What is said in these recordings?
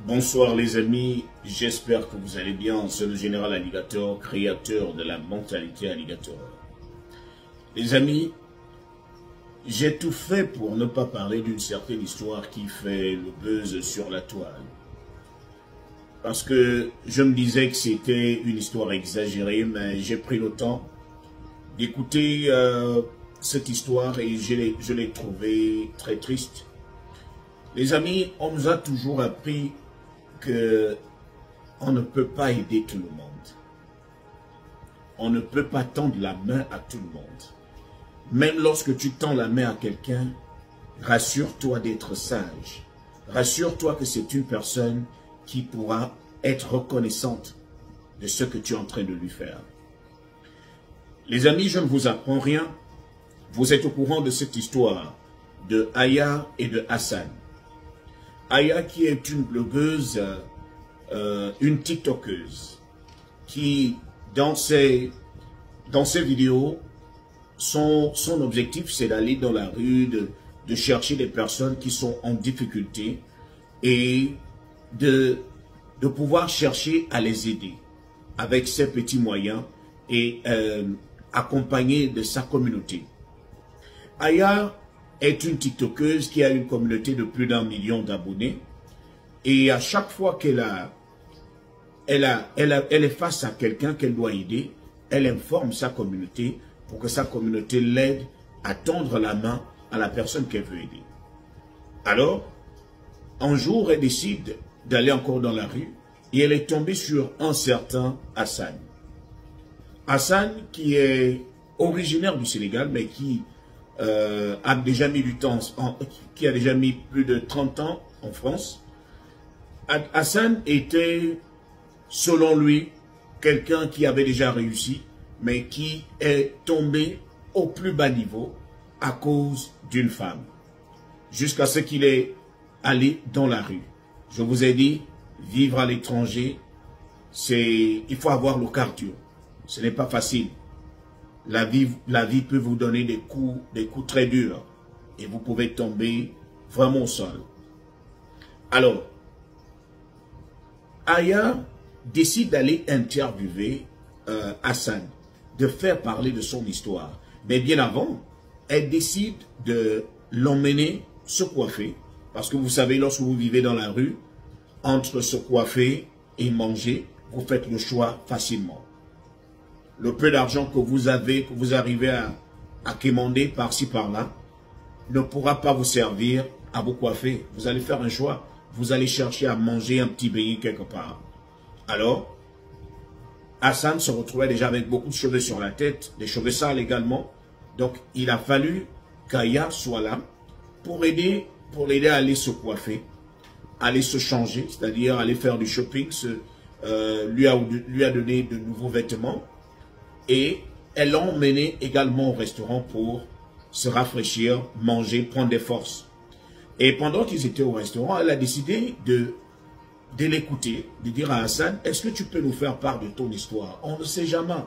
Bonsoir les amis, j'espère que vous allez bien. C'est le général Alligator, créateur de la mentalité Alligator. Les amis, j'ai tout fait pour ne pas parler d'une certaine histoire qui fait le buzz sur la toile. Parce que je me disais que c'était une histoire exagérée, mais j'ai pris le temps d'écouter cette histoire et je l'ai trouvée très triste. Les amis, on nous a toujours appris qu'on ne peut pas aider tout le monde. On ne peut pas tendre la main à tout le monde. Même lorsque tu tends la main à quelqu'un, rassure-toi d'être sage. Rassure-toi que c'est une personne qui pourra être reconnaissante de ce que tu es en train de lui faire. Les amis, je ne vous apprends rien. Vous êtes au courant de cette histoire de Aya et de Hassan. Aya qui est une blogueuse, une tiktokeuse, qui dans ses vidéos, son objectif c'est d'aller dans la rue, de chercher des personnes qui sont en difficulté et de pouvoir chercher à les aider avec ses petits moyens et accompagner de sa communauté. Aya est une tiktokeuse qui a une communauté de plus d'1 million d'abonnés. Et à chaque fois qu'elle est face à quelqu'un qu'elle doit aider, elle informe sa communauté pour que sa communauté l'aide à tendre la main à la personne qu'elle veut aider. Alors, un jour, elle décide d'aller encore dans la rue et elle est tombée sur un certain Hassan. Hassan qui est originaire du Sénégal, mais qui a déjà mis du temps, qui a déjà mis plus de 30 ans en France. Hassan était, selon lui, quelqu'un qui avait déjà réussi, mais qui est tombé au plus bas niveau à cause d'une femme, jusqu'à ce qu'il est allé dans la rue. Je vous ai dit, vivre à l'étranger, il faut avoir le cardio. Ce n'est pas facile. La vie peut vous donner des coups très durs et vous pouvez tomber vraiment au sol. Alors, Aya décide d'aller interviewer Hassan, de faire parler de son histoire. Mais bien avant, elle décide de l'emmener se coiffer. Parce que vous savez, lorsque vous vivez dans la rue, entre se coiffer et manger, vous faites le choix facilement. Le peu d'argent que vous avez, que vous arrivez à quémander par-ci par-là, ne pourra pas vous servir à vous coiffer. Vous allez faire un choix. Vous allez chercher à manger un petit beignet quelque part. Alors, Hassan se retrouvait déjà avec beaucoup de cheveux sur la tête, des cheveux sales également. Donc, il a fallu qu'Aya soit là pour l'aider à aller se coiffer, aller se changer, c'est-à-dire aller faire du shopping, lui a donné de nouveaux vêtements. Et elle l'a emmené également au restaurant pour se rafraîchir, manger, prendre des forces. Et pendant qu'ils étaient au restaurant, elle a décidé de l'écouter, de dire à Hassan, est-ce que tu peux nous faire part de ton histoire? On ne sait jamais.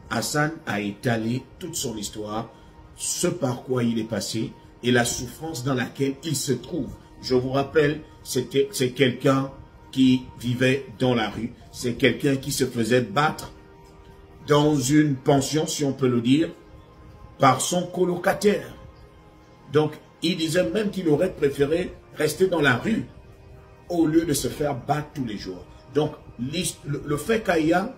Hassan a étalé toute son histoire, ce par quoi il est passé et la souffrance dans laquelle il se trouve. Je vous rappelle, c'est quelqu'un qui vivait dans la rue, c'est quelqu'un qui se faisait battre dans une pension, si on peut le dire, par son colocataire. Donc, il disait même qu'il aurait préféré rester dans la rue au lieu de se faire battre tous les jours. Donc, le fait qu'Aya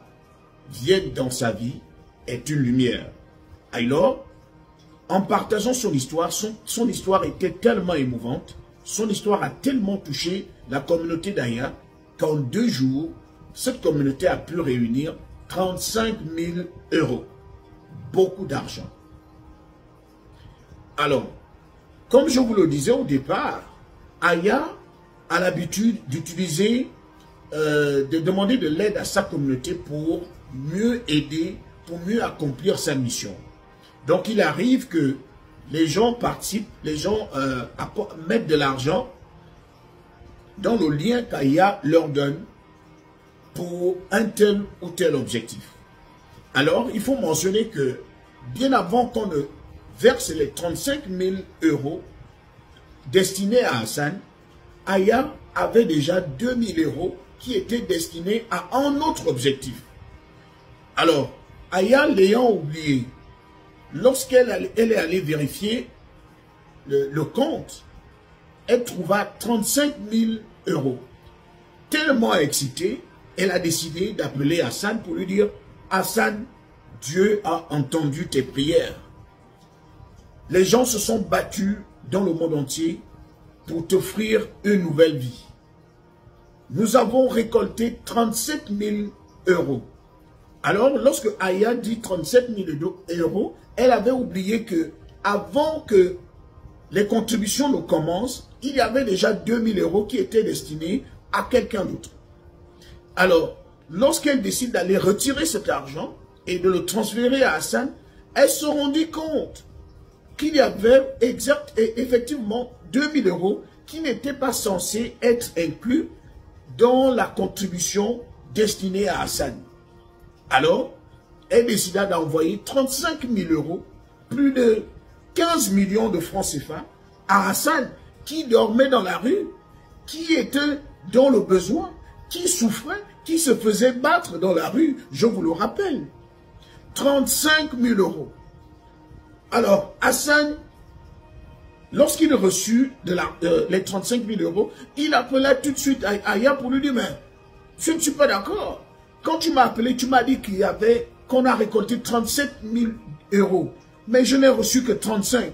vienne dans sa vie est une lumière. Alors, en partageant son histoire, son histoire était tellement émouvante, son histoire a tellement touché la communauté d'Aya qu'en 2 jours, cette communauté a pu réunir 35 000 €. Beaucoup d'argent. Alors, comme je vous le disais au départ, Aya a l'habitude d'utiliser, de demander de l'aide à sa communauté pour mieux aider, pour mieux accomplir sa mission. Donc, il arrive que les gens participent, les gens mettent de l'argent dans le lien qu'Aya leur donne pour un tel ou tel objectif. Alors, il faut mentionner que bien avant qu'on ne verse les 35 000 € destinés à Hassan, Aya avait déjà 2000 € qui étaient destinés à un autre objectif. Alors, Aya l'ayant oublié, lorsqu'elle est allée vérifier le compte, elle trouva 35 000 €. Tellement excitée, elle a décidé d'appeler Hassan pour lui dire « Hassan, Dieu a entendu tes prières. Les gens se sont battus dans le monde entier pour t'offrir une nouvelle vie. Nous avons récolté 37 000 €. Alors, lorsque Aya dit 37 000 €, elle avait oublié que avant que les contributions ne commencent, il y avait déjà 2000 € qui étaient destinés à quelqu'un d'autre. Alors, lorsqu'elle décide d'aller retirer cet argent et de le transférer à Hassan, elle se rendit compte qu'il y avait effectivement 2000 € qui n'étaient pas censés être inclus dans la contribution destinée à Hassan. Alors, elle décida d'envoyer 35 000 €, plus de 15 millions de francs CFA, à Hassan, qui dormait dans la rue, qui était dans le besoin, qui souffrait, qui se faisait battre dans la rue, je vous le rappelle. 35 000 €. Alors, Hassan, lorsqu'il reçut les 35 000 €, il appela tout de suite Aya pour lui dire, mais je ne suis pas d'accord. Quand tu m'as appelé, tu m'as dit qu'on a récolté 37 000 €, mais je n'ai reçu que 35.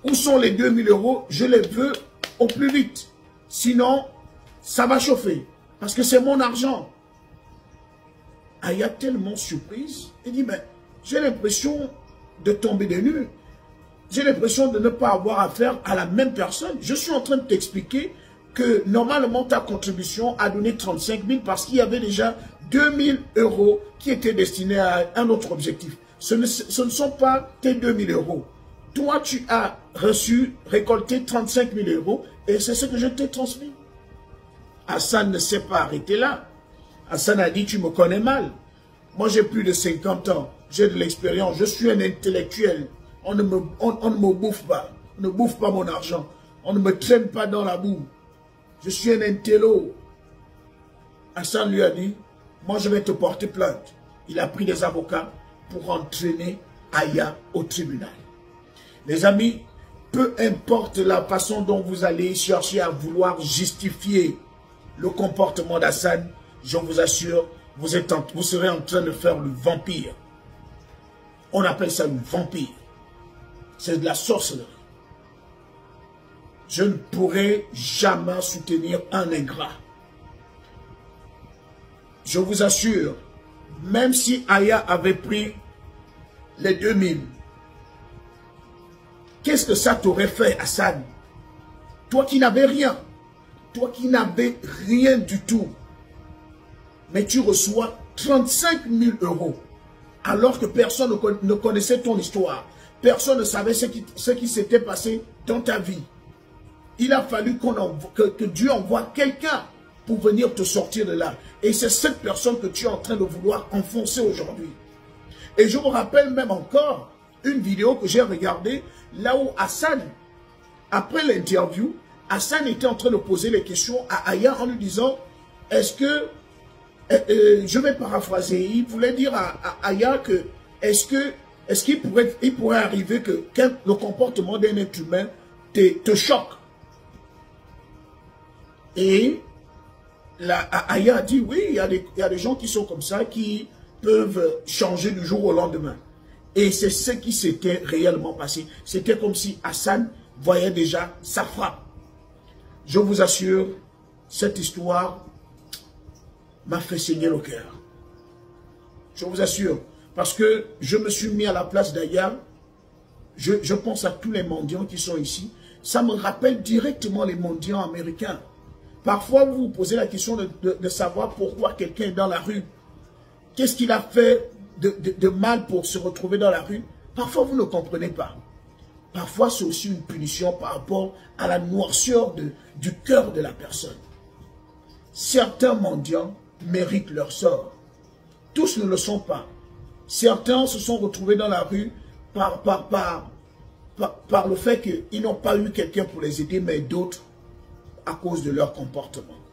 Où sont les 2000 €? Je les veux au plus vite. Sinon, ça va chauffer. Parce que c'est mon argent. Aya tellement surprise. Elle dit, mais j'ai l'impression de tomber des nues. J'ai l'impression de ne pas avoir affaire à la même personne. Je suis en train de t'expliquer que normalement ta contribution a donné 35 000 parce qu'il y avait déjà 2000 € qui étaient destinés à un autre objectif. Ce ne sont pas tes 2000 €. Toi, tu as récolté 35 000 € et c'est ce que je t'ai transmis. Hassan ne s'est pas arrêté là. Hassan a dit, tu me connais mal. Moi, j'ai plus de 50 ans. J'ai de l'expérience. Je suis un intellectuel. On ne me bouffe pas. On ne bouffe pas mon argent. On ne me traîne pas dans la boue. Je suis un intello. Hassan lui a dit, moi, je vais te porter plainte. Il a pris des avocats pour entraîner Aya au tribunal. Les amis, peu importe la façon dont vous allez chercher à vouloir justifier le comportement d'Hassan, je vous assure, vous serez en train de faire le vampire. On appelle ça le vampire. C'est de la sorcellerie. Je ne pourrai jamais soutenir un ingrat. Je vous assure, même si Aya avait pris les 2000, qu'est-ce que ça t'aurait fait, Hassan? Toi qui n'avais rien. Toi qui n'avais rien du tout. Mais tu reçois 35 000 €. Alors que personne ne connaissait ton histoire. Personne ne savait ce qui s'était passé dans ta vie. Il a fallu que Dieu envoie quelqu'un pour venir te sortir de là. Et c'est cette personne que tu es en train de vouloir enfoncer aujourd'hui. Et je me rappelle même encore une vidéo que j'ai regardée, là où Hassan, après l'interview, Hassan était en train de poser les questions à Aya en lui disant, est-ce que, je vais paraphraser, il voulait dire à Aya que, est-ce qu'il pourrait arriver que le comportement d'un être humain te choque? Et Aya a dit, oui, il y a des gens qui sont comme ça, qui peuvent changer du jour au lendemain. Et c'est ce qui s'était réellement passé. C'était comme si Hassan voyait déjà sa frappe. Je vous assure, cette histoire m'a fait saigner le cœur. Je vous assure, parce que je me suis mis à la place d'Aya. Je pense à tous les mendiants qui sont ici. Ça me rappelle directement les mendiants américains. Parfois, vous vous posez la question de savoir pourquoi quelqu'un est dans la rue. Qu'est-ce qu'il a fait de mal pour se retrouver dans la rue? Parfois, vous ne comprenez pas. Parfois, c'est aussi une punition par rapport à la noirceur du cœur de la personne. Certains mendiants méritent leur sort. Tous ne le sont pas. Certains se sont retrouvés dans la rue par le fait qu'ils n'ont pas eu quelqu'un pour les aider, mais d'autres à cause de leur comportement.